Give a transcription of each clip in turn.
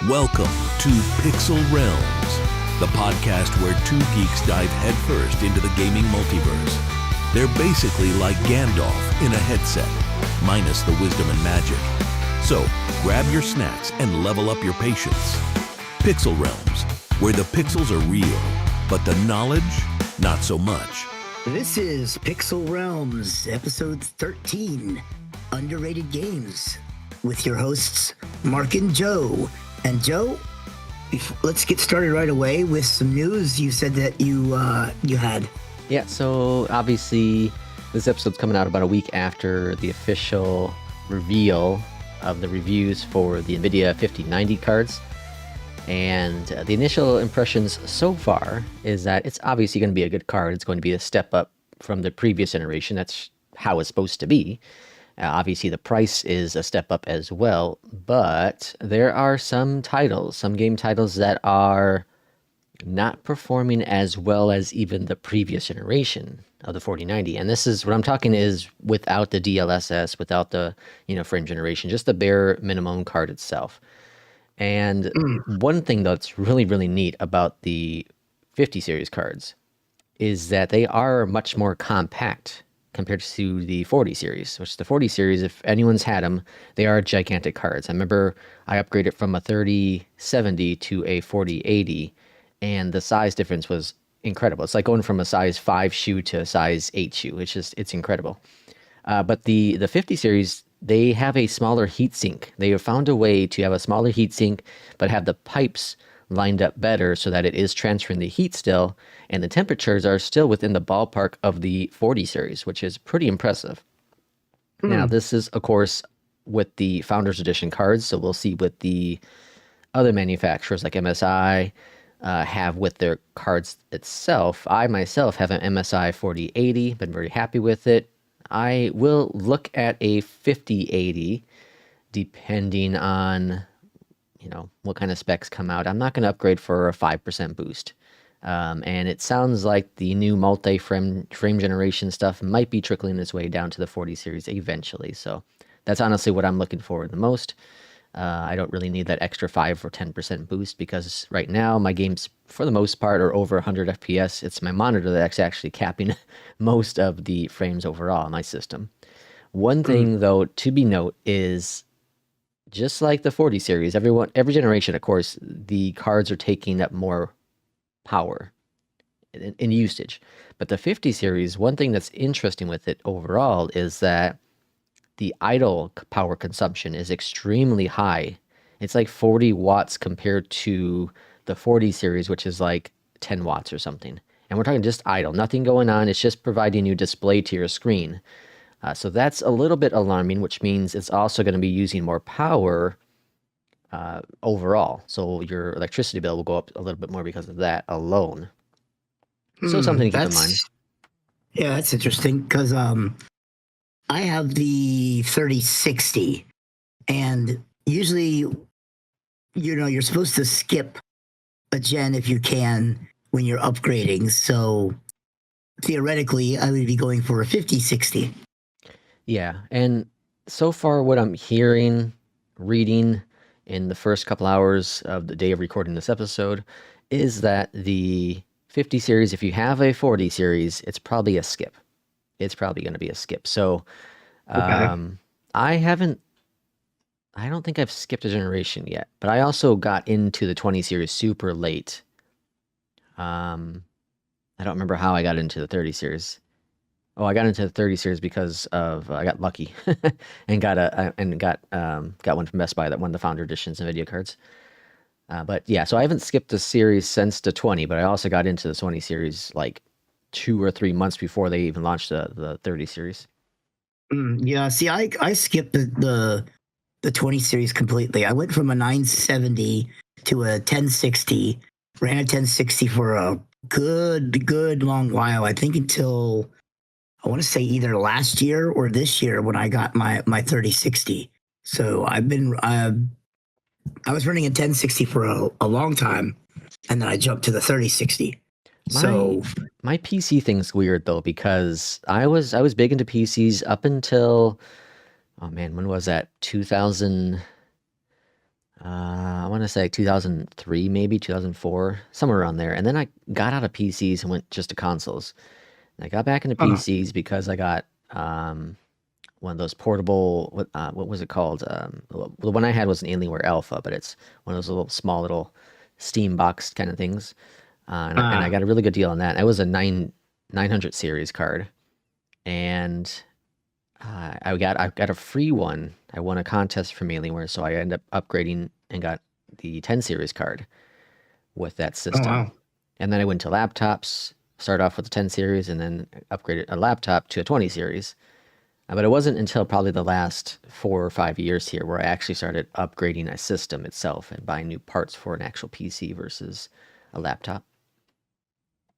Welcome to Pixel Realms, the podcast where two geeks dive headfirst into the gaming multiverse. They're basically like Gandalf in a headset, minus the wisdom and magic. So, grab your snacks and level up your patience. Pixel Realms, where the pixels are real, but the knowledge, not so much. This is Pixel Realms, episode 13, Underrated Games, with your hosts, Mark and Joe. And Joe, let's get started right away with some news you said that you had. Yeah, so obviously this episode's coming out about a week after the official reveal of the reviews for the Nvidia 5090 cards. And the initial impressions so far is that it's obviously going to be a good card. It's going to be a step up from the previous generation. That's how it's supposed to be. Obviously, the price is a step up as well, but there are some game titles that are not performing as well as even the previous generation of the 4090. And this is what I'm talking is without the DLSS, without the frame generation, just the bare minimum card itself. And one thing that's really, really neat about the 50 series cards is that they are much more compact compared to the 40 series, which the 40 series, if anyone's had them, they are gigantic cards. I remember I upgraded from a 3070 to a 4080, and the size difference was incredible. It's like going from a size 5 shoe to a size 8 shoe. It's incredible. But the 50 series, they have a smaller heatsink. They have found a way to have a smaller heatsink, but have the pipes lined up better so that it is transferring the heat still, and the temperatures are still within the ballpark of the 40 series, which is pretty impressive. Now, this is, of course, with the Founders Edition cards, so we'll see what the other manufacturers like MSI have with their cards itself. I myself have an MSI 4080, been very happy with it. I will look at a 5080 depending on what kind of specs come out. I'm not going to upgrade for a 5% boost. And it sounds like the new frame generation stuff might be trickling its way down to the 40 series eventually. So that's honestly what I'm looking for the most. I don't really need that extra 5 or 10% boost because right now my games, for the most part, are over 100 FPS. It's my monitor that's actually capping most of the frames overall in my system. One thing, though, to be note is, just like the 40 series, every generation, of course, the cards are taking up more power in usage. But the 50 series, one thing that's interesting with it overall is that the idle power consumption is extremely high. It's like 40 watts compared to the 40 series, which is like 10 watts or something. And we're talking just idle, nothing going on. It's just providing you display to your screen. So that's a little bit alarming, which means it's also going to be using more power overall. So your electricity bill will go up a little bit more because of that alone. So something to keep in mind. Yeah, that's interesting because I have the 3060, and usually, you're supposed to skip a gen if you can when you're upgrading. So theoretically, I would be going for a 5060. Yeah, and so far what I'm hearing, reading in the first couple hours of the day of recording this episode is that the 50 series, if you have a 40 series, it's probably a skip. It's probably going to be a skip. So okay. I don't think I've skipped a generation yet, but I also got into the 20 series super late. I don't remember how I got into the 30 series. Oh, I got into the 30 series because of I got lucky and got one from Best Buy that won the Founder Editions Nvidia cards. But yeah, so I haven't skipped the series since the 20, but I also got into the 20 series like 2 or 3 months before they even launched the 30 series. Yeah, see, I skipped the 20 series completely. I went from a 970 to a 1060, ran a 1060 for a good long while. I think until, I want to say either last year or this year when I got my 3060. So I was running a 1060 for a long time, and then I jumped to the 3060. My PC thing's weird though, because I was big into PCs up until, oh man, when was that? 2000. I want to say 2003, maybe 2004, somewhere around there. And then I got out of PCs and went just to consoles. And I got back into Uh, PCs because I got one of those portable. What was it called? The one I had was an Alienware Alpha, but it's one of those little small little Steam box kind of things. And I got a really good deal on that. It was a 900 series card, and I got a free one. I won a contest from Alienware, so I ended up upgrading and got the 10 series card with that oh system. wow. And then I went to laptops, started off with the 10 series, and then upgraded a laptop to a 20 series. But it wasn't until probably the last 4 or 5 years here where I actually started upgrading a system itself and buying new parts for an actual PC versus a laptop.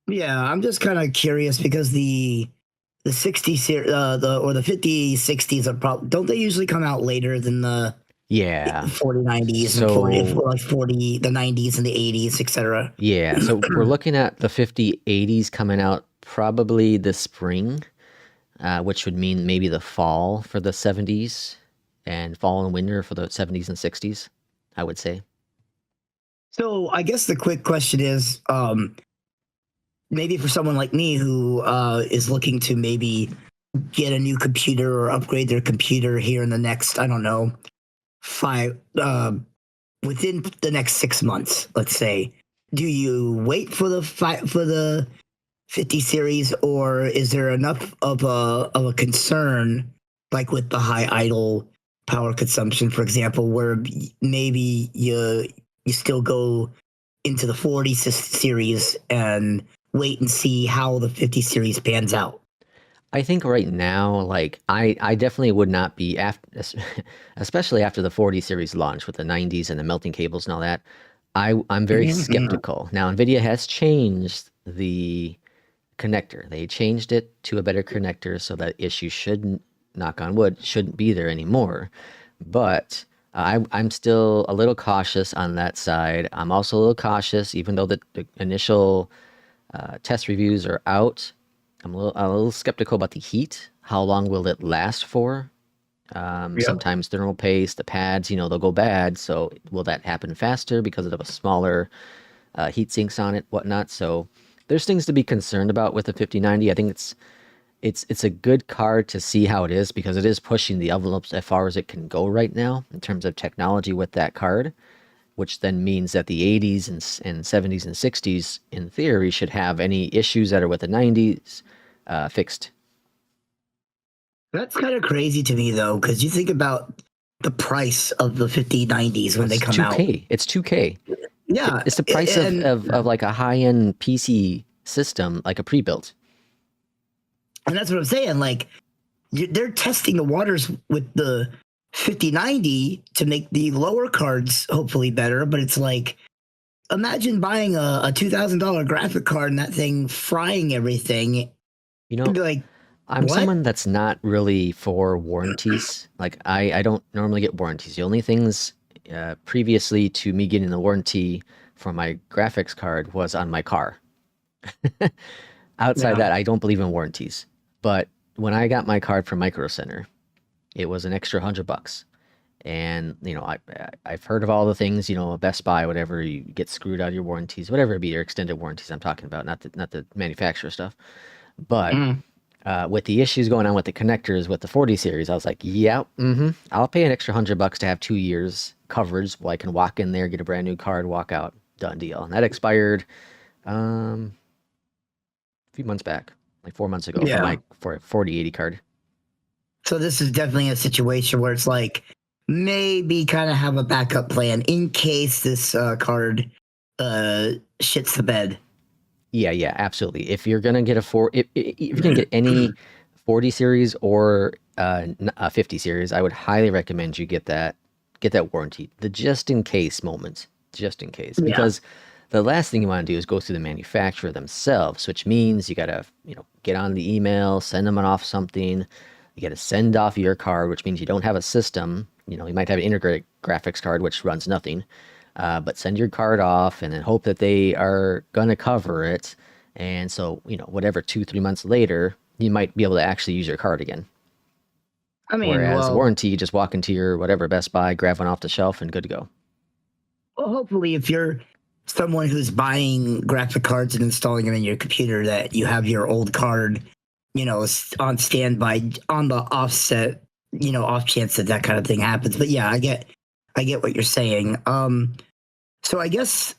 Yeah, I'm just kind of curious because the 60 series, the 50 60s are probably, don't they usually come out later than the Yeah. 40 90s and 40 So like 40 the 90s and the 80s, etc. yeah, so we're looking at the 5080s coming out probably this spring, which would mean maybe the fall for the 70s and fall and winter for the 70s and 60s, I would say. So I guess the quick question is, maybe for someone like me who is looking to maybe get a new computer or upgrade their computer here in the next, I don't know, within the next 6 months, let's say, do you wait for the 50 series, or is there enough of a concern, like with the high idle power consumption, for example, where maybe you still go into the 40 series and wait and see how the 50 series pans out? I think right now, like I definitely would not be after, especially after the 40 series launch with the 90s and the melting cables and all that. I'm very skeptical. Now, Nvidia has changed the connector. They changed it to a better connector so that issue shouldn't, knock on wood, shouldn't be there anymore. But I'm still a little cautious on that side. I'm also a little cautious, even though the initial test reviews are out. I'm a little skeptical about the heat. How long will it last for? Yep. Sometimes thermal paste, the pads, they'll go bad. So will that happen faster because of a smaller heat sinks on it, whatnot? So there's things to be concerned about with the 5090. I think it's a good card to see how it is because it is pushing the envelopes as far as it can go right now in terms of technology with that card, which then means that the 80s and 70s and 60s, in theory, should have any issues that are with the 90s fixed. That's kind of crazy to me, though, because you think about the price of the 5090s when they It's come 2K. out. It's 2K. Yeah, It's the price of like a high-end PC system, like a pre-built. and that's what I'm saying. Like, they're testing the waters with the 5090 to make the lower cards hopefully better, but it's like, imagine buying a $2,000 graphic card and that thing frying everything. You You'd know, be like, I'm what? someone that's not really for warranties. Like I don't normally get warranties. The only things previously to me getting the warranty for my graphics card was on my car. Outside Yeah. that, I don't believe in warranties. But when I got my card from Micro Center, it was an extra $100. And I've heard of all the things, Best Buy, whatever, you get screwed out of your warranties, whatever it be, your extended warranties I'm talking about, not the manufacturer stuff. But with the issues going on with the connectors with the 40 series, I was like, yeah, I'll pay an extra $100 to have 2 years coverage while I can walk in there, get a brand new card, walk out, done deal. And that expired a few months back, like 4 months ago Yeah. for a 4080 card. So this is definitely a situation where it's like, maybe kind of have a backup plan in case this card shits the bed. Yeah, absolutely. If you're gonna get if you're gonna get any 40 series or a 50 series, I would highly recommend you get that warranty, the just in case moment, just in case, Yeah. because the last thing you want to do is go through the manufacturer themselves, which means you gotta get on the email, send them off something. You gotta send off your card, which means you don't have a system. You might have an integrated graphics card, which runs nothing. But send your card off and then hope that they are going to cover it. And so, whatever, 2, 3 months later, you might be able to actually use your card again. I mean, Whereas well, warranty, you just walk into your whatever Best Buy, grab one off the shelf and good to go. Well, hopefully, if you're someone who's buying graphic cards and installing them in your computer, that you have your old card, on standby on the offset, off chance that that kind of thing happens. But yeah, I get what you're saying. So I guess,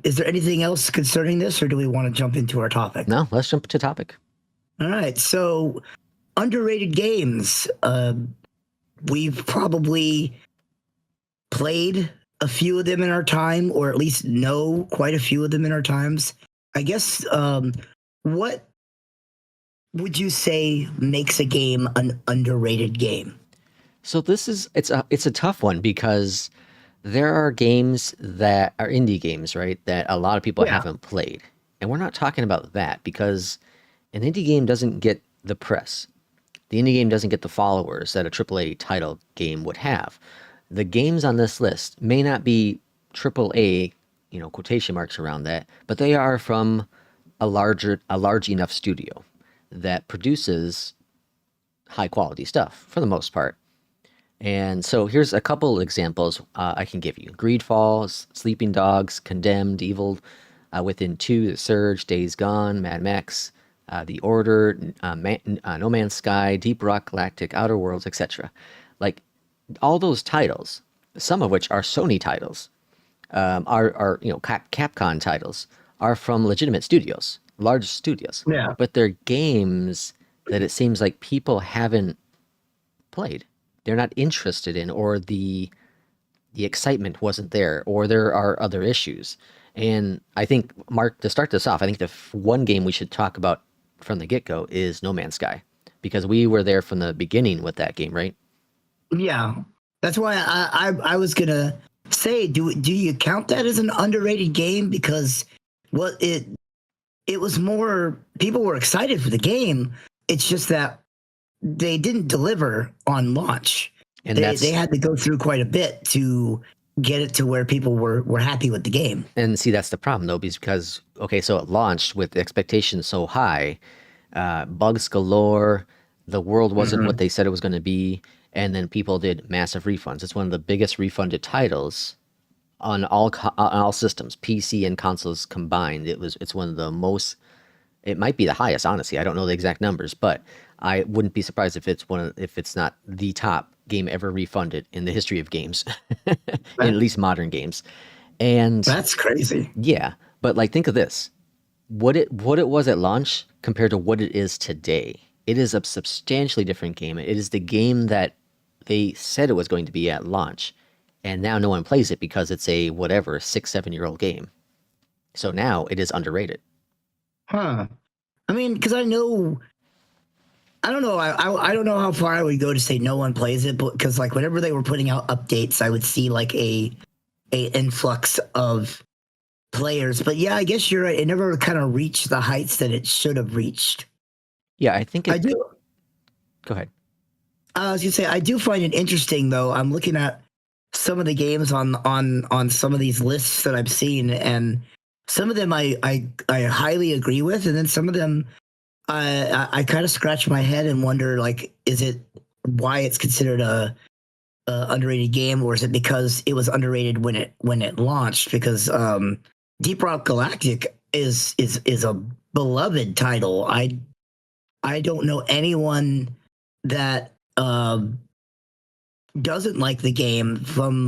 is there anything else concerning this, or do we want to jump into our topic? No, let's jump to topic. All right. So underrated games. We've probably played a few of them in our time, or at least know quite a few of them in our times. I guess, what would you say makes a game an underrated game? So it's a tough one because there are games that are indie games, right? That a lot of people haven't played. And we're not talking about that because an indie game doesn't get the press. The indie game doesn't get the followers that a AAA title game would have. The games on this list may not be AAA, quotation marks around that, but they are from a large enough studio that produces high quality stuff for the most part. And so here's a couple examples I can give you. Greedfall, Sleeping Dogs, Condemned, Evil Within 2, The Surge, Days Gone, Mad Max, The Order, No Man's Sky, Deep Rock Galactic, Outer Worlds, etc. Like all those titles, some of which are Sony titles, are Capcom titles, are from legitimate studios, large studios. Yeah. But they're games that it seems like people haven't played. They're not interested in, or the excitement wasn't there, or there are other issues. And I think, Mark, to start this off, I think the one game we should talk about from the get-go is No Man's Sky, because we were there from the beginning with that game, right? Yeah, that's why I was gonna say, do you count that as an underrated game? Because it was more, people were excited for the game. It's just that they didn't deliver on launch. And they had to go through quite a bit to get it to where people were happy with the game. And see, that's the problem though, because so it launched with expectations so high, bugs galore, the world wasn't what they said it was going to be, and then people did massive refunds. It's one of the biggest refunded titles on all systems, PC and consoles combined. It's one of the most. It might be the highest, honestly. I don't know the exact numbers, but I wouldn't be surprised if it's not the top game ever refunded in the history of games, in at least modern games. And that's crazy. Yeah, but think of this: what it was at launch compared to what it is today. It is a substantially different game. It is the game that they said it was going to be at launch, and now no one plays it because it's a 6-7-year-old game. So now it is underrated. Huh. I mean, because I don't know. I don't know how far I would go to say no one plays it, but because whenever they were putting out updates, I would see a influx of players. But yeah, I guess you're right. It never kind of reached the heights that it should have reached. Yeah, I think I do. Go ahead. I was gonna say, I do find it interesting though. I'm looking at some of the games on some of these lists that I've seen, and some of them I highly agree with, and then some of them I kind of scratch my head and wonder, is it why it's considered a underrated game, or is it because it was underrated when it launched? Because Deep Rock Galactic is a beloved title. I don't know anyone that doesn't like the game, from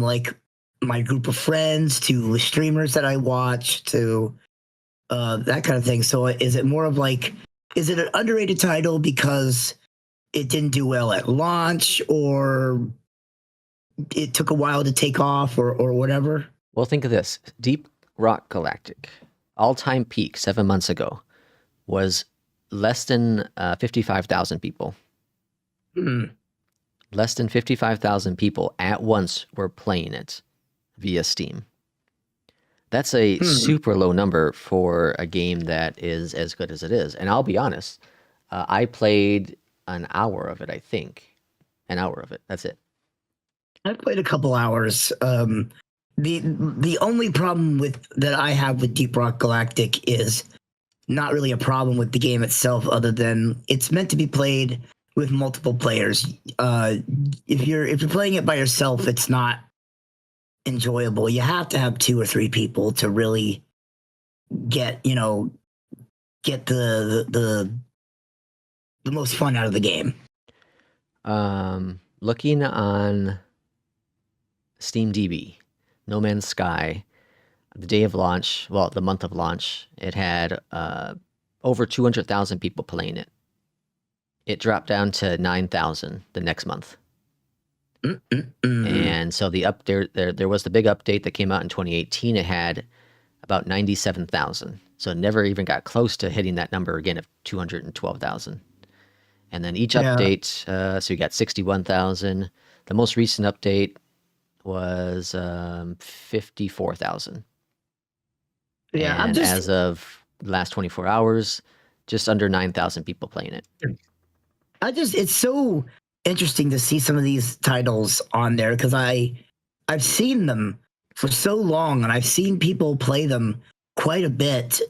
my group of friends to the streamers that I watch to that kind of thing. So is it more of is it an underrated title because it didn't do well at launch, or it took a while to take off, or whatever? Well, think of this. Deep Rock Galactic, all-time peak 7 months ago, was less than 55,000 people. Less than 55,000 people at once were playing it via Steam. That's a super low number for a game that is as good as it is. And I'll be honest, I played an hour of it, I think. An hour of it. That's it. I played a couple hours. The only problem that I have with Deep Rock Galactic is not really a problem with the game itself, other than it's meant to be played with multiple players. If you're playing it by yourself, it's not enjoyable. You have to have 2 or 3 people to really get get the most fun out of the game. Looking on SteamDB, No Man's Sky, the day of launch, well, the month of launch, it had over 200,000 people playing it. It dropped down to 9,000 the next month. And so there was the big update that came out in 2018. It had about 97,000. So it never even got close to hitting that number again of 212,000. And then each update, so you got 61,000. The most recent update was 54,000. Yeah, and as of the last 24 hours, just under 9,000 people playing it. It's so interesting to see some of these titles on there because I've seen them for so long and I've seen people play them quite a bit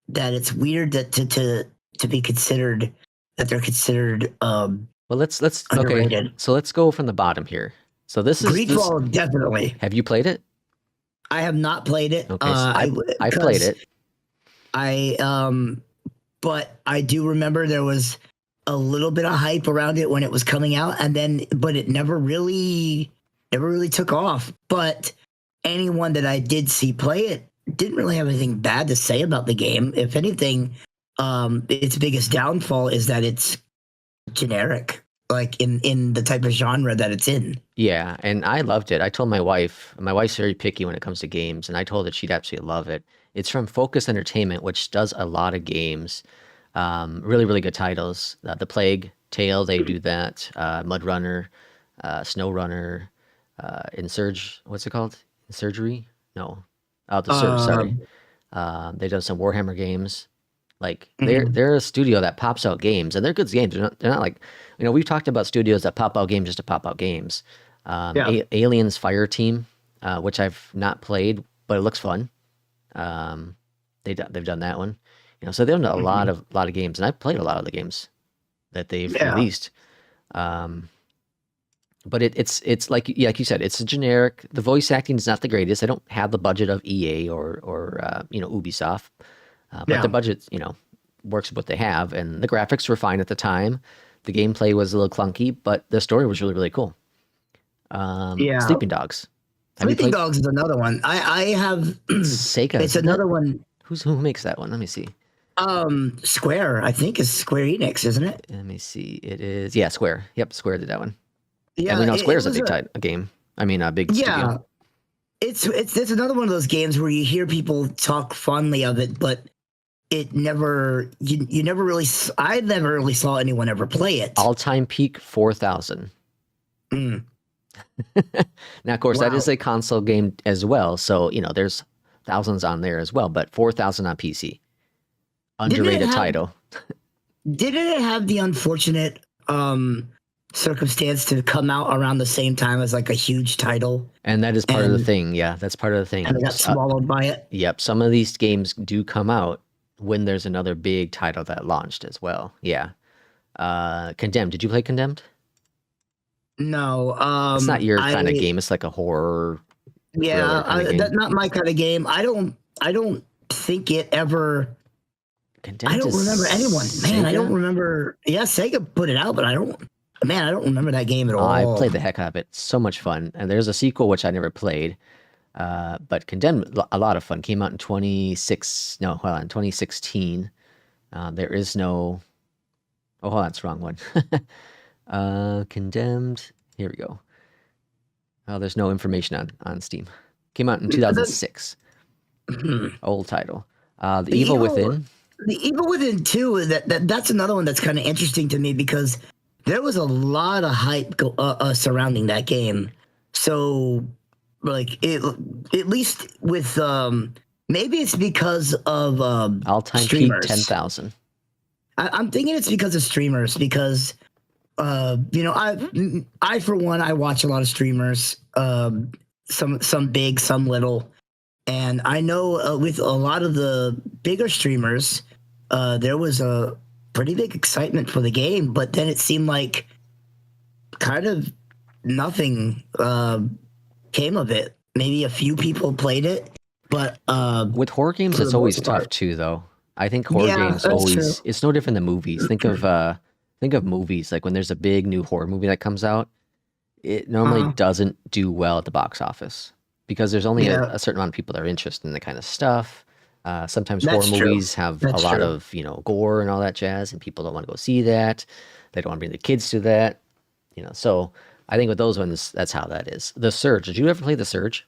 that it's weird that to be considered that they're considered well, let's underrated. Okay. So let's go from the bottom here. So this is Greedfall, definitely. Have you played it? I have not played it. Okay, so I played it. But I do remember there was a little bit of hype around it when it was coming out, but it never really took off. But anyone that I did see play it didn't really have anything bad to say about the game. If anything, its biggest downfall is that it's generic, like in the type of genre that it's in. Yeah, and I loved it. I told my wife's very picky when it comes to games, and I told her she'd absolutely love it. It's from Focus Entertainment, which does a lot of games. Really, really good titles. The Plague Tale, they do that. Mud Runner, Snow Runner, Insurge, what's it called? Insurgery? No. Oh, The Surge, sorry. They've done some Warhammer games. Like they're a studio that pops out games, and they're good games. They're not like, we've talked about studios that pop out games just to pop out games. Aliens Fire Team, which I've not played, but it looks fun. They've done that one. So they've done a lot of games, and I've played a lot of the games that they've released. But it's like you said, it's a generic. The voice acting is not the greatest. They don't have the budget of EA or Ubisoft. But the budget, works with what they have, and the graphics were fine at the time. The gameplay was a little clunky, but the story was really, really cool. Sleeping Dogs. Sleeping Dogs is another one. I have Sega. It's another one. Who makes that one? Let me see. Square, I think, is Square Enix, isn't it? Let me see. It is Square. Yep, Square did that one. Yeah, and we know Square's a big game. I mean, a big studio. It's another one of those games where you hear people talk fondly of it, but it never you never really. I never really saw anyone ever play it. All-time peak 4,000. Now, of course, that is a console game as well. So there's thousands on there as well, but 4,000 on PC. Underrated title. Didn't it have the unfortunate circumstance to come out around the same time as like a huge title? And that is part of the thing. Yeah, that's part of the thing. And it got swallowed by it. Yep. Some of these games do come out when there's another big title that launched as well. Yeah. Condemned. Did you play Condemned? No. It's not your kind of game. It's like a horror. Yeah, that's not my kind of game. I don't think it ever. Condemned, I don't remember anyone. Man, I don't remember. Yeah, Sega put it out, but I don't remember that game at all. I played the heck out of it. So much fun. And there's a sequel which I never played. But Condemned, a lot of fun. Came out in 2016. There is no. Oh, hold on, it's the wrong one. Condemned. Here we go. Oh, there's no information on Steam. Came out in 2006. Old title. The Evil Within. The Evil Within 2, that's another one that's kind of interesting to me because there was a lot of hype surrounding that game. So, like, at least with maybe it's because of all-time streamers. Peak 10,000. I'm thinking it's because of streamers because I for one I watch a lot of streamers, some big, some little. And I know with a lot of the bigger streamers, there was a pretty big excitement for the game, but then it seemed like kind of nothing came of it. maybe a few people played it, but With horror games, for it's the always most tough part. too, though. I think horror Yeah, games that's true. always it's no different than movies. Think of movies like when there's a big new horror movie that comes out, it normally Uh, doesn't do well at the box office because there's only yeah, a certain amount of people that are interested in the kind of stuff. Sometimes horror that's true. movies have a That's lot true. of, gore and all that jazz, and people don't want to go see that. They don't want to bring the kids to that, So I think with those ones, that's how that is. The Surge. Did you ever play The Surge?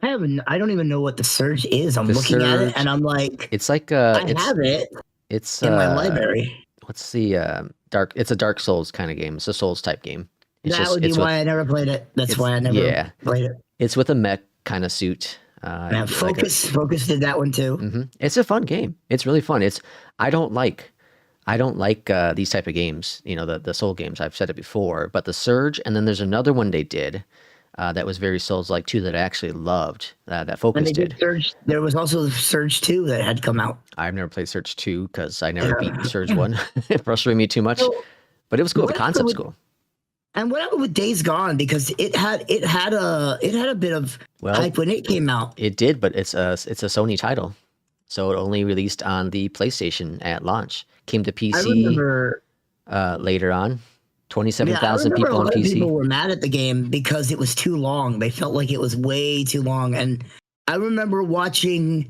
I don't even know what the Surge is. I'm The looking at it Surge. and I'm like, It's like I have it it's in my library. what's the dark? It's a Dark Souls kind of game. It's a Souls type game. It's That just would be it's why with I never played it. That's it's why I never yeah. played it. It's with a mech kind of suit. Yeah, Like Focus did that one too. It's a fun game. It's really fun. I don't like these type of games. The Soul games. I've said it before, but the Surge, and then there's another one they did that was very Souls like too that I actually loved. That And Focus they did. did Surge. There was also Surge 2 that had come out. I've never played Surge 2 because I never Yeah. beat Surge 1. It frustrated me too much, So, but it was cool. The what happened concept's with- cool. And what happened with Days Gone? Because it had a bit of Well, hype when it came out. It did, but it's a Sony title, so it only released on the PlayStation at launch. Came to I PC remember. later on. 27,000 I remember people a on lot of PC. people were mad at the game because it was too long. They felt like it was way too long. And I remember watching.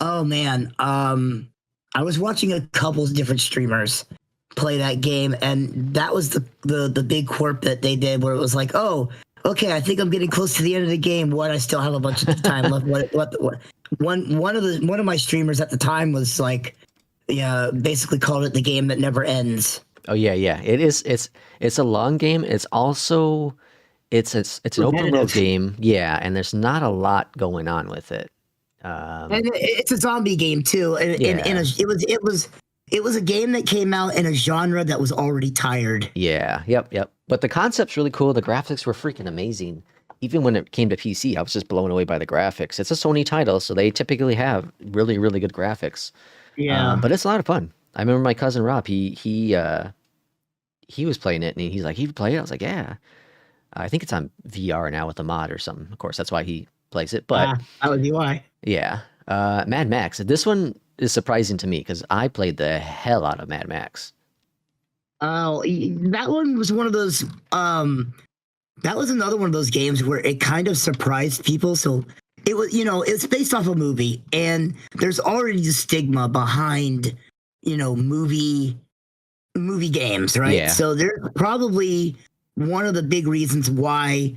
Oh man, I was watching a couple of different streamers play that game, and that was the big quirk that they did, where it was like, oh, okay, I think I'm getting close to the end of the game. What? I still have a bunch of time left. What? One of my streamers at the time was like, yeah, basically called it the game that never ends. Oh yeah. It is. It's a long game. It's also it's an open world Repetitive. game. Yeah, and there's not a lot going on with it. And it's a zombie game too. And it was a game that came out in a genre that was already tired. Yeah. Yep. But the concept's really cool. The graphics were freaking amazing. Even when it came to PC, I was just blown away by the graphics. It's a Sony title, so they typically have really, really good graphics. But it's a lot of fun. I remember my cousin Rob. He was playing it, and he's like, "You play it?" I was like, "Yeah." I think it's on VR now with a mod or something. Of course, that's why he plays it. But that would be why. yeah, Mad Max. This one is surprising to me because I played the hell out of Mad Max. Oh, that one was one of those. That was another one of those games where it kind of surprised people. So it was, it's based off a movie, and there's already the stigma behind, movie games, right? Yeah. So there's probably one of the big reasons why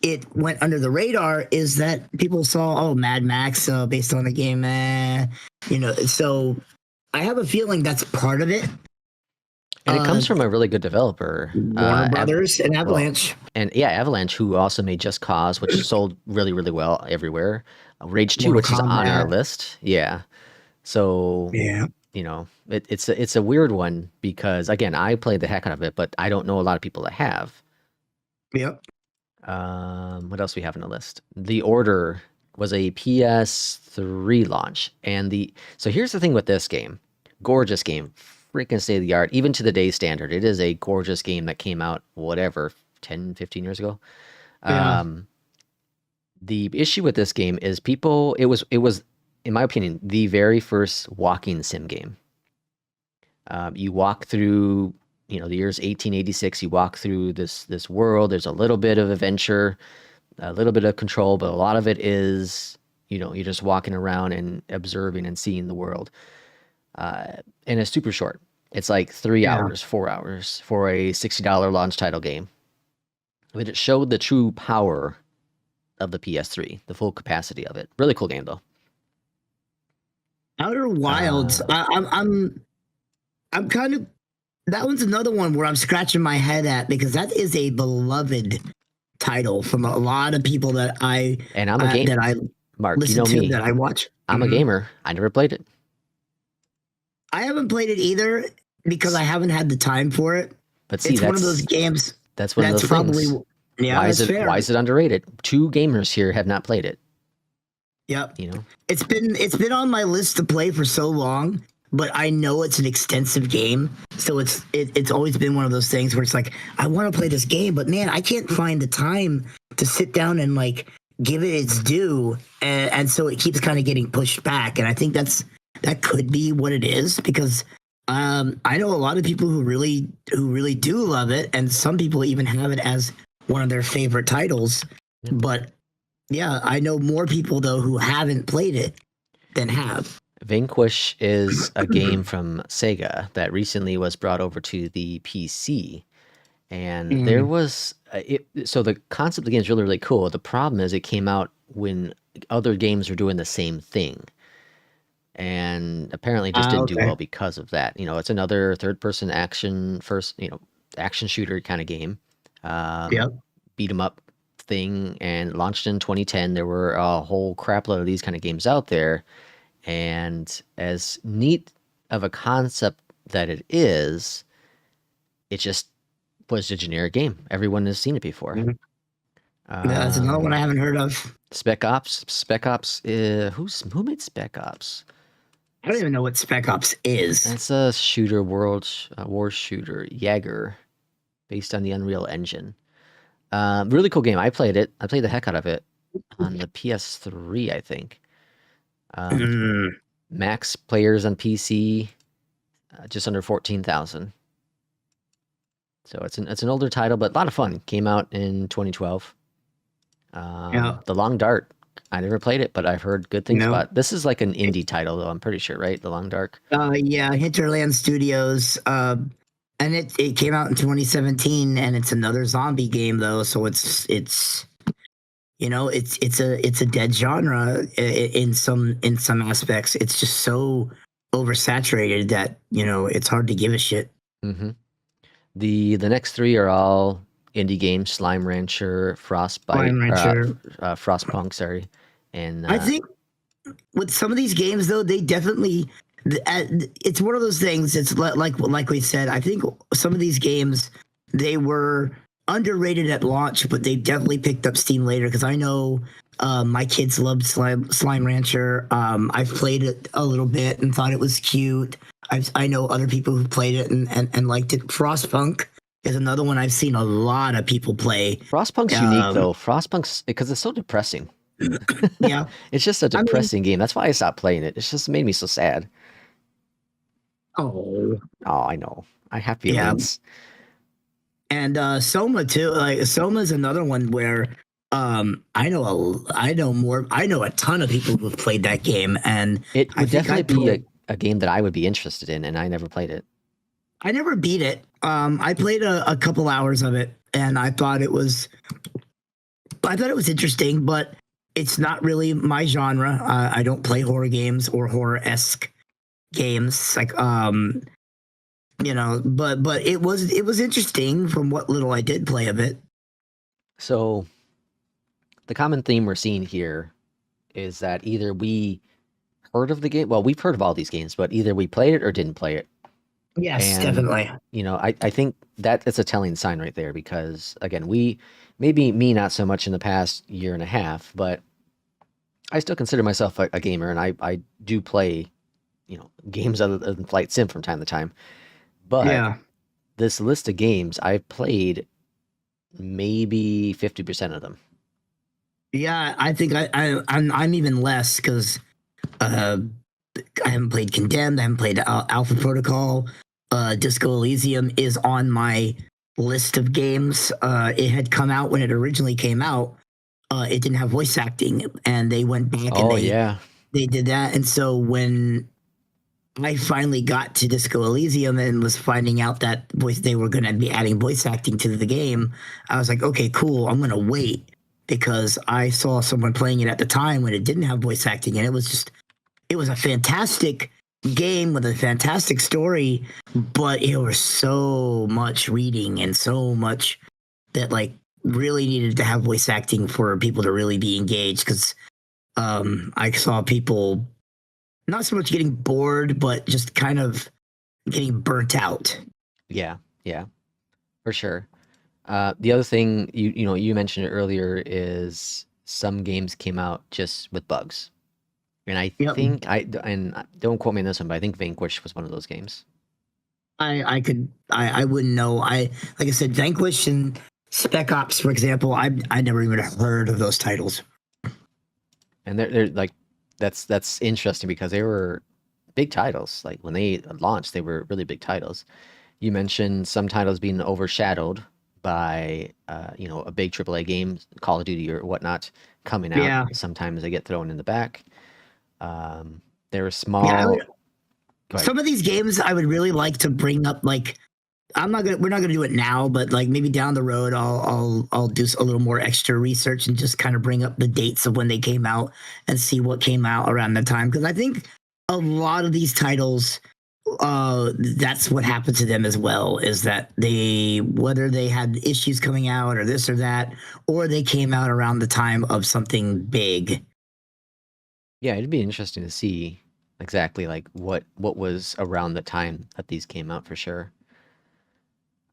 it went under the radar is that people saw, Mad Max based on the game, So I have a feeling that's part of it. And it comes from a really good developer, Warner Brothers and Avalanche. Avalanche, who also made Just Cause, which sold really, really well everywhere. Rage 2, Mortal which is on our Kombat. list. Yeah. So Yeah. it's a weird one because again, I played the heck out of it, but I don't know a lot of people that have. Yep. What else we have on the list? The Order was a PS3 launch, so here's the thing with this game. Gorgeous game, freaking state of the art, even to the day standard. It is a gorgeous game that came out 10, 15 years ago. Yeah. The issue with this game is it was in my opinion the very first walking sim game. You walk through the year's 1886. You walk through this world. There's a little bit of adventure, a little bit of control, but a lot of it is you're just walking around and observing and seeing the world. And it's super short. It's like 3 hours, 4 hours for a $60 launch title game. But it showed the true power of the PS3, the full capacity of it. Really cool game though. Outer Wilds. I'm kind of. That one's another one where I'm scratching my head at because that is a beloved title from a lot of people that I And I'm a gamer. that I Mark, listen you know me. to, that I watch. I'm a gamer. I never played it. I haven't played it either because I haven't had the time for it. But see, It's one of those games. that's one of That's those probably things. yeah. Why That's is it fair. why is it underrated? 2 gamers here have not played it. Yep. You know, It's been on my list to play for so long, but I know it's an extensive game. So it's always been one of those things where it's like, I want to play this game, but man, I can't find the time to sit down and like give it its due, and so it keeps kind of getting pushed back. And I think that could be what it is, because I know a lot of people who really do love it, and some people even have it as one of their favorite titles. Yep. But yeah, I know more people though who haven't played it than have. Vanquish is a game from Sega that recently was brought over to the PC, and there was so the concept of the game is really, really cool. The problem is it came out when other games were doing the same thing, and apparently just didn't do Okay. well because of that. It's another third-person action shooter kind of game, Yep. beat 'em up thing, and launched in 2010. There were a whole crapload of these kind of games out there. And as neat of a concept that it is, it just was a generic game. Everyone has seen it before. Mhm. That's another one I haven't heard of. Spec Ops. Who made Spec Ops? I don't even know what Spec Ops is. That's a shooter war shooter, Jaeger, based on the Unreal Engine. Really cool game. I played it. I played the heck out of it on the PS3, I think. Max players on PC, just under 14,000. So it's an older title, but a lot of fun. Came out in 2012. Yeah. The Long Dark. I never played it, but I've heard good things No. about. This is like an indie title, though. I'm pretty sure, right? The Long Dark. Yeah, Hinterland Studios. And it came out in 2017, and it's another zombie game though. So it's a dead genre in some aspects. It's just so oversaturated that it's hard to give a shit. Mm-hmm. The next three are all indie games: Slime Rancher, Frostbite, Frostpunk, sorry, and I think with some of these games though, they definitely it's one of those things. It's like we said. I think some of these games, they were underrated at launch, but they definitely picked up steam later. Because I know my kids loved Slime Rancher. I've played it a little bit and thought it was cute. I know other people who played it and liked it. Frostpunk is another one I've seen a lot of people play. Frostpunk's unique though. Frostpunk's because it's so depressing. Yeah, it's just a depressing game. That's why I stopped playing it. It's just made me so sad. Oh, I know. I have feelings. Yeah. And Soma too. Like Soma's another one where I know a ton of people who've played that game, and it would definitely be a game that I would be interested in, and I never played it. I never beat it. I played a couple hours of it, and I thought it was interesting, but it's not really my genre. I don't play horror games or horror-esque games, like but it was interesting from what little I did play of it. So the common theme we're seeing here is that either we heard of the game, well, we've heard of all these games, but either we played it or didn't play it. Yes, definitely. I think that is a telling sign right there, because again, maybe me not so much in the past year and a half, but I still consider myself a gamer, and I do play games other than Flight Sim from time to time. But yeah, this list of games, I've played maybe 50% of them. Yeah, I think I'm even less, because I haven't played Condemned. I haven't played Alpha Protocol. Disco Elysium is on my list of games. It had come out when it originally came out. It didn't have voice acting, and they went back they did that. And so when I finally got to Disco Elysium and was finding out that they were going to be adding voice acting to the game, I was like, okay, cool. I'm going to wait, because I saw someone playing it at the time when it didn't have voice acting, and it was a fantastic game with a fantastic story, but it was so much reading and so much that really needed to have voice acting for people to really be engaged, because I saw people not so much getting bored, but just kind of getting burnt out. Yeah, for sure. The other thing you mentioned earlier is some games came out just with bugs, and I think and don't quote me on this one, but I think Vanquish was one of those games. I wouldn't know. Like I said, Vanquish and Spec Ops, for example, I never even heard of those titles. And they're like that's interesting because they were big titles. Like when they launched, they were really big titles. You mentioned some titles being overshadowed by a big AAA game, Call of Duty or whatnot, coming out. Yeah. Sometimes they get thrown in the back. They're Yeah. small. Go ahead. Some of these games I would really like to bring up, like, we're not gonna do it now, but like maybe down the road I'll do a little more extra research and just kind of bring up the dates of when they came out and see what came out around the time, because I think a lot of these titles, that's what happened to them as well, is that whether they had issues coming out or this or that, or they came out around the time of something big. Yeah, it'd be interesting to see exactly like what was around the time that these came out for sure.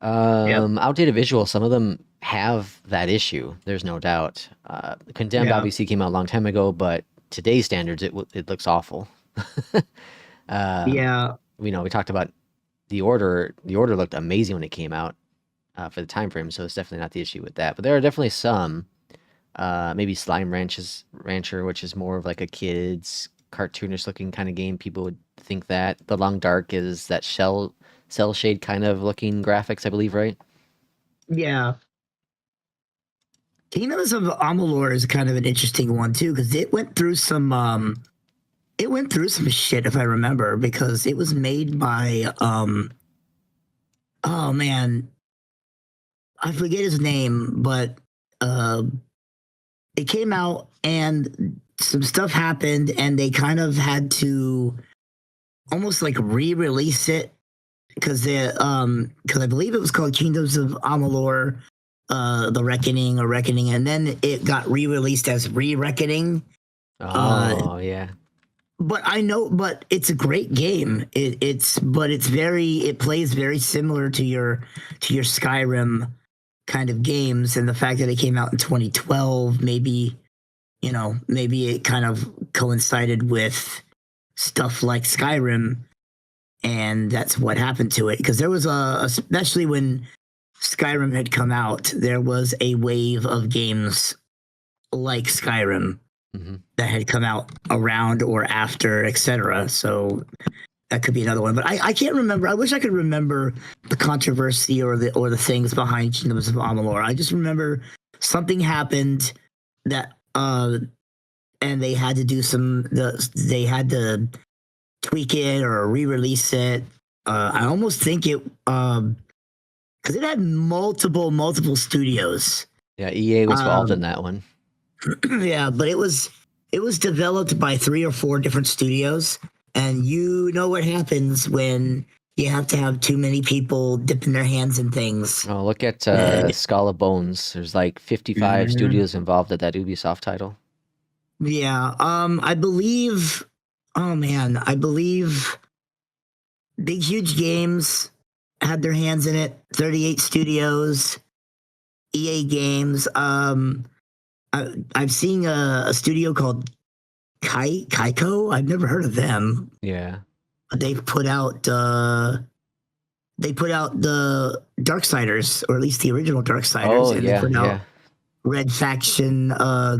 Yep. Outdated visuals, some of them have that issue. There's no doubt. Condemned Yeah. obviously came out a long time ago, but today's standards, it looks awful. Yeah. We talked about the order. The order looked amazing when it came out for the time frame, so it's definitely not the issue with that. But there are definitely some, maybe Rancher, which is more of like a kid's cartoonish looking kind of game. People would think that The Long Dark is that cell shade kind of looking graphics, I believe, right? Yeah. Kingdoms of Amalur is kind of an interesting one too, because it went through some shit, if I remember, because it was made by oh man, I forget his name, but uh it came out and some stuff happened and they kind of had to almost like re-release it, because I believe it was called Kingdoms of Amalur, the Reckoning or Reckoning, and then it got re-released as Re-Reckoning. Oh, yeah. But it's a great game. It plays very similar to your Skyrim kind of games, and the fact that it came out in 2012, maybe it kind of coincided with stuff like Skyrim, and that's what happened to it. Because there was especially when Skyrim had come out, there was a wave of games like Skyrim that had come out around or after, etc. So that could be another one. But I can't remember. I wish I could remember the controversy or the things behind Kingdoms of Amalur. I just remember something happened that and they had to do they had to tweak it or re-release it. I almost think it because it had multiple studios. Yeah, EA was involved in that one. Yeah, but it was developed by 3 or 4 different studios, and you know what happens when you have to have too many people dipping their hands in things. Oh, look at Skull of Bones. There's like 55 studios involved at that Ubisoft title. Yeah, I believe. Oh man, I believe Big Huge Games had their hands in it. 38 studios, EA Games. I've seen a studio called Kaiko. I've never heard of them. Yeah. But they put out the Darksiders, or at least the original Darksiders. Oh, and yeah, they put out yeah. Red Faction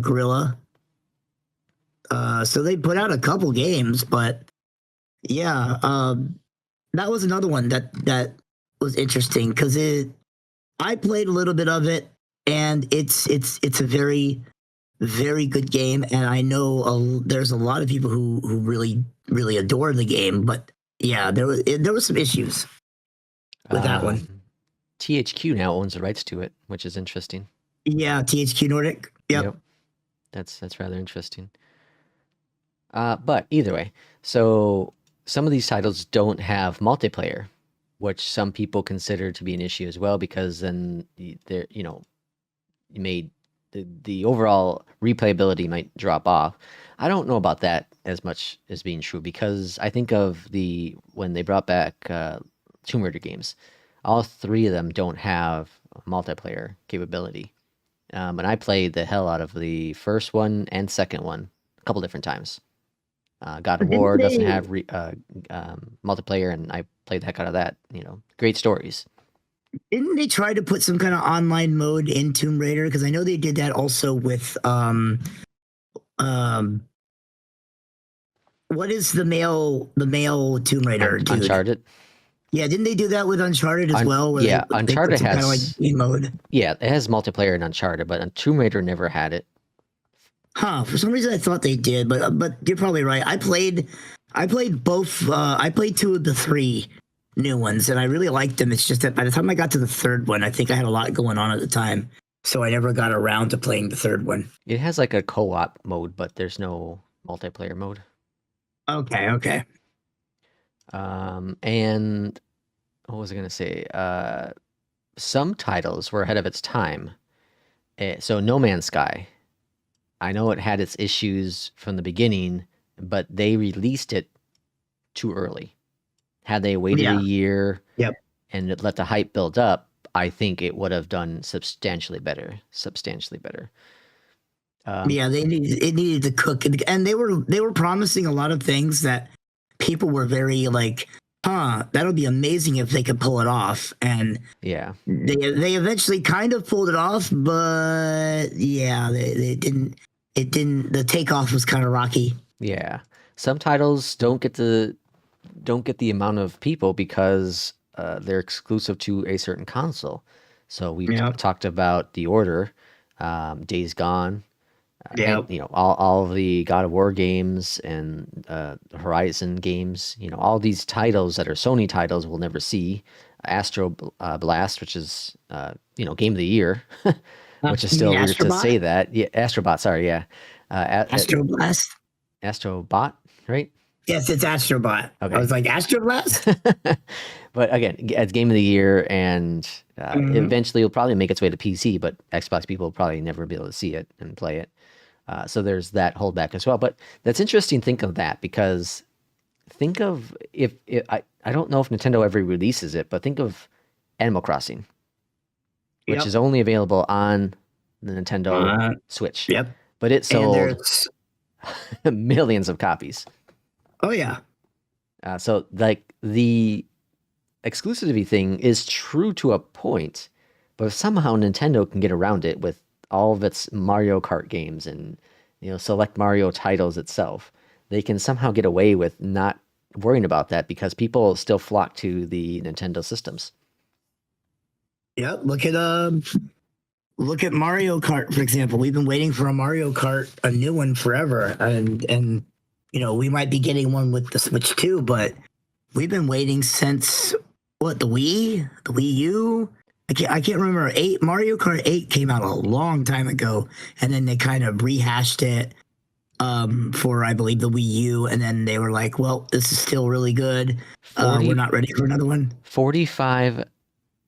Gorilla. So they put out a couple games, but yeah, that was another one that was interesting, because I played a little bit of it, and it's a very, very good game, and I know there's a lot of people who really, really adore the game, but yeah, there was some issues with that one. THQ now owns the rights to it, which is interesting. Yeah, THQ Nordic. Yep. That's rather interesting. But either way, so some of these titles don't have multiplayer, which some people consider to be an issue as well, because then they're, you made the overall replayability might drop off. I don't know about that as much as being true, because I think of when they brought back Tomb Raider games, all 3 of them don't have multiplayer capability. And I played the hell out of the first one and second one a couple different times. God of War doesn't have multiplayer, and I played the heck out of that. Great stories. Didn't they try to put some kind of online mode in Tomb Raider? Because I know they did that also with um, what is the male Tomb Raider dude? Uncharted. Yeah, didn't they do that with Uncharted as well? Where yeah, they put Uncharted some kind of has game mode. Yeah, it has multiplayer in Uncharted, but Tomb Raider never had it. Huh? For some reason, I thought they did, but you're probably right. I played both. I played 2 of the 3 new ones, and I really liked them. It's just that by the time I got to the 3rd one, I think I had a lot going on at the time, so I never got around to playing the 3rd one. It has like a co-op mode, but there's no multiplayer mode. Okay. And what was I gonna say? Some titles were ahead of its time. So No Man's Sky, I know it had its issues from the beginning, but they released it too early. Had they waited a year Yep. and let the hype build up, I think it would have done substantially better. Yeah, it needed to cook, and they were promising a lot of things that people were very like, that'll be amazing if they could pull it off, and yeah, they eventually kind of pulled it off, but yeah, they didn't. It didn't. The takeoff was kind of rocky. Yeah, some titles don't get the amount of people because they're exclusive to a certain console. So we've talked about The Order, Days Gone, and all of the God of War games and Horizon games. All these titles that are Sony titles we'll never see. Astro Blast, which is game of the year. Which is still weird to say that. Yeah, Astrobot, sorry, yeah. Astroblast? Astrobot, right? Yes, it's Astrobot. Okay. I was like, Astroblast? But again, it's Game of the Year, and eventually it'll probably make its way to PC, but Xbox people will probably never be able to see it and play it. So there's that holdback as well. But that's interesting to think of that, because think of if I don't know if Nintendo ever releases it, but think of Animal Crossing, which is only available on the Nintendo Switch. Yep. But it sold millions of copies. Oh, yeah. So, like, the exclusivity thing is true to a point, but somehow Nintendo can get around it with all of its Mario Kart games and, select Mario titles itself. They can somehow get away with not worrying about that because people still flock to the Nintendo systems. Yeah, look at Mario Kart, for example. We've been waiting for a Mario Kart, a new one, forever, and we might be getting one with the Switch too, but we've been waiting since the Wii U. I can't remember. Mario Kart 8 came out a long time ago, and then they kind of rehashed it for, I believe, the Wii U, and then they were like, "Well, this is still really good. We're not ready for another one." 45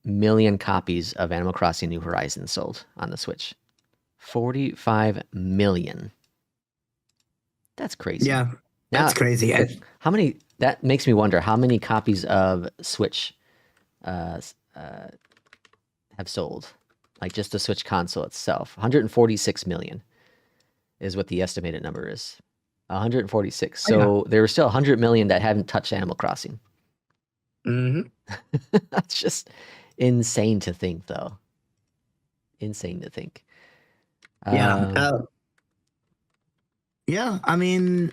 million copies of Animal Crossing New Horizons sold on the Switch. 45 million. That's crazy. Yeah, that's crazy. How many? That makes me wonder how many copies of Switch have sold, like just the Switch console itself. 146 million is what the estimated number is. 146. So there were still 100 million that haven't touched Animal Crossing. That's just insane to think, though. Insane to think. Yeah, I mean,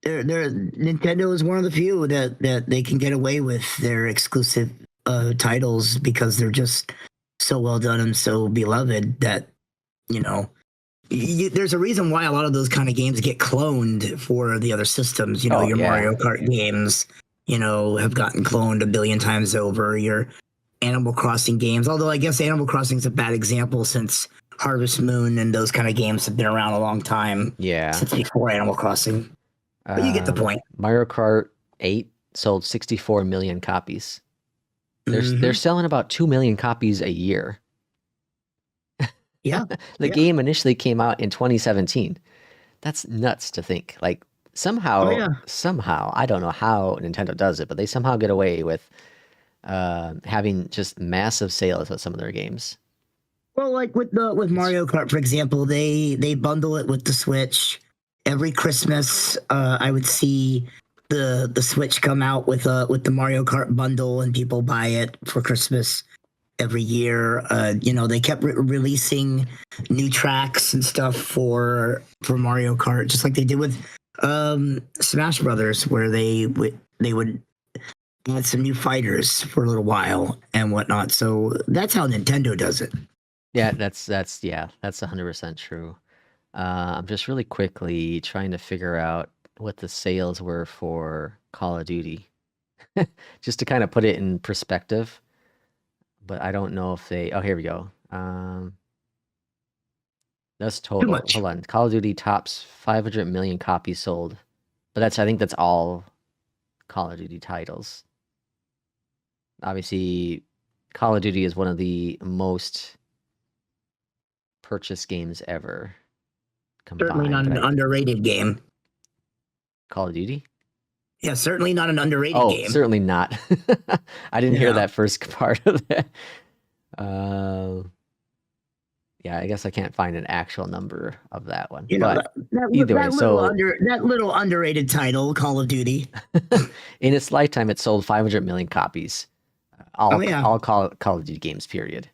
Nintendo is one of the few that they can get away with their exclusive titles because they're just so well done and so beloved that there's a reason why a lot of those kind of games get cloned for the other systems. Mario Kart games, have gotten cloned a billion times over. Your Animal Crossing games, although I guess Animal Crossing is a bad example since Harvest Moon and those kind of games have been around a long time. Yeah. Since before Animal Crossing. But you get the point. Mario Kart 8 sold 64 million copies. They're selling about 2 million copies a year. Yeah. The game initially came out in 2017. That's nuts to think. Like somehow, I don't know how Nintendo does it, but they somehow get away with having just massive sales with some of their games. Well, like with Mario Kart, for example, they bundle it with the Switch. Every Christmas, I would see the Switch come out with the Mario Kart bundle, and people buy it for Christmas. every year. They kept releasing new tracks and stuff for Mario Kart, just like they did with Smash Brothers, where they would add some new fighters for a little while and whatnot. So that's how Nintendo does it. Yeah, that's 100% true. I'm just really quickly trying to figure out what the sales were for Call of Duty, just to kind of put it in perspective. But I don't know if they. Oh, here we go. That's Too total. much. Hold on. Call of Duty tops 500 million copies sold, but I think that's all Call of Duty titles. Obviously, Call of Duty is one of the most purchased games ever combined. Certainly not an underrated game. Call of Duty? Yeah, certainly not an underrated game. Oh, certainly not. I didn't hear that first part of that. Yeah, I guess I can't find an actual number of that one. But either way, that little underrated title, Call of Duty. In its lifetime, it sold 500 million copies. All Call of Duty games, period.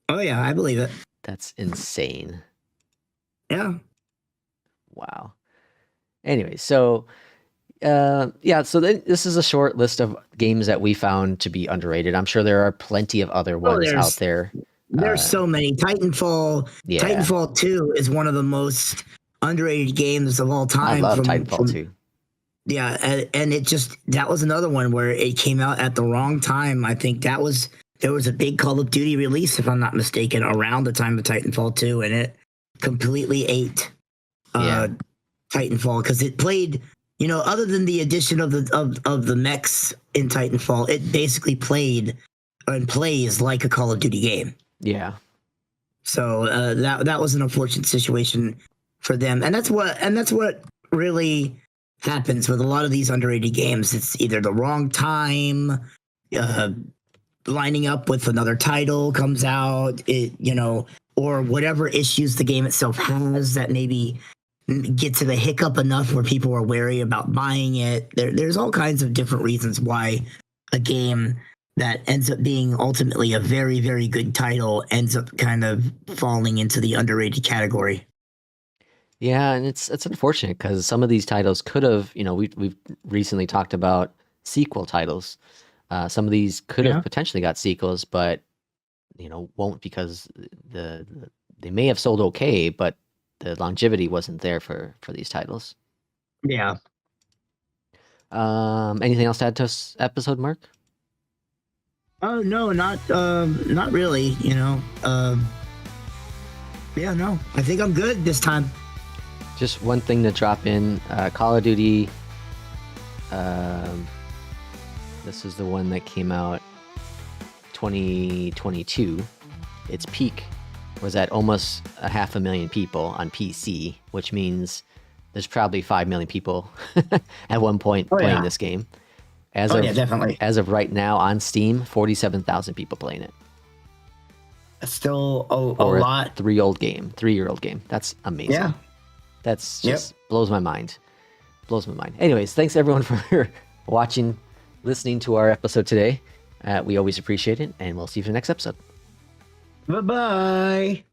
Oh yeah, I believe it. That's insane. Yeah. Wow. Anyway, so so this is a short list of games that we found to be underrated. I'm sure there are plenty of other ones out there. There's so many. Titanfall. Yeah. Titanfall 2 is one of the most underrated games of all time. I love Titanfall 2. Yeah, and that was another one where it came out at the wrong time. I think there was a big Call of Duty release, if I'm not mistaken, around the time of Titanfall 2, and it completely ate Titanfall because it played, other than the addition of the mechs in Titanfall, it basically played and plays like a Call of Duty game. Yeah. So that was an unfortunate situation for them, and that's what really happens with a lot of these underrated games. It's either the wrong time, lining up with another title comes out, or whatever issues the game itself has that maybe get to the hiccup enough where people are wary about buying it. There's all kinds of different reasons why a game that ends up being ultimately a very, very good title ends up kind of falling into the underrated category. Yeah, and it's unfortunate because some of these titles could have, we've recently talked about sequel titles. Some of these could have potentially got sequels, but won't because they may have sold okay, but the longevity wasn't there for these titles. Yeah. Anything else to add to this episode, Mark? Oh no, not really. Yeah, no, I think I'm good this time. Just one thing to drop in, Call of Duty. This is the one that came out 2022. Its peak was at almost 500,000 people on PC, which means there's probably 5 million people at one point playing this game. Definitely. As of right now on Steam, 47,000 people playing it. That's still a lot. 3-year-old game. That's amazing. Yeah. That's just blows my mind. Anyways, thanks everyone for watching, listening to our episode today. We always appreciate it, and we'll see you for the next episode. Bye-bye.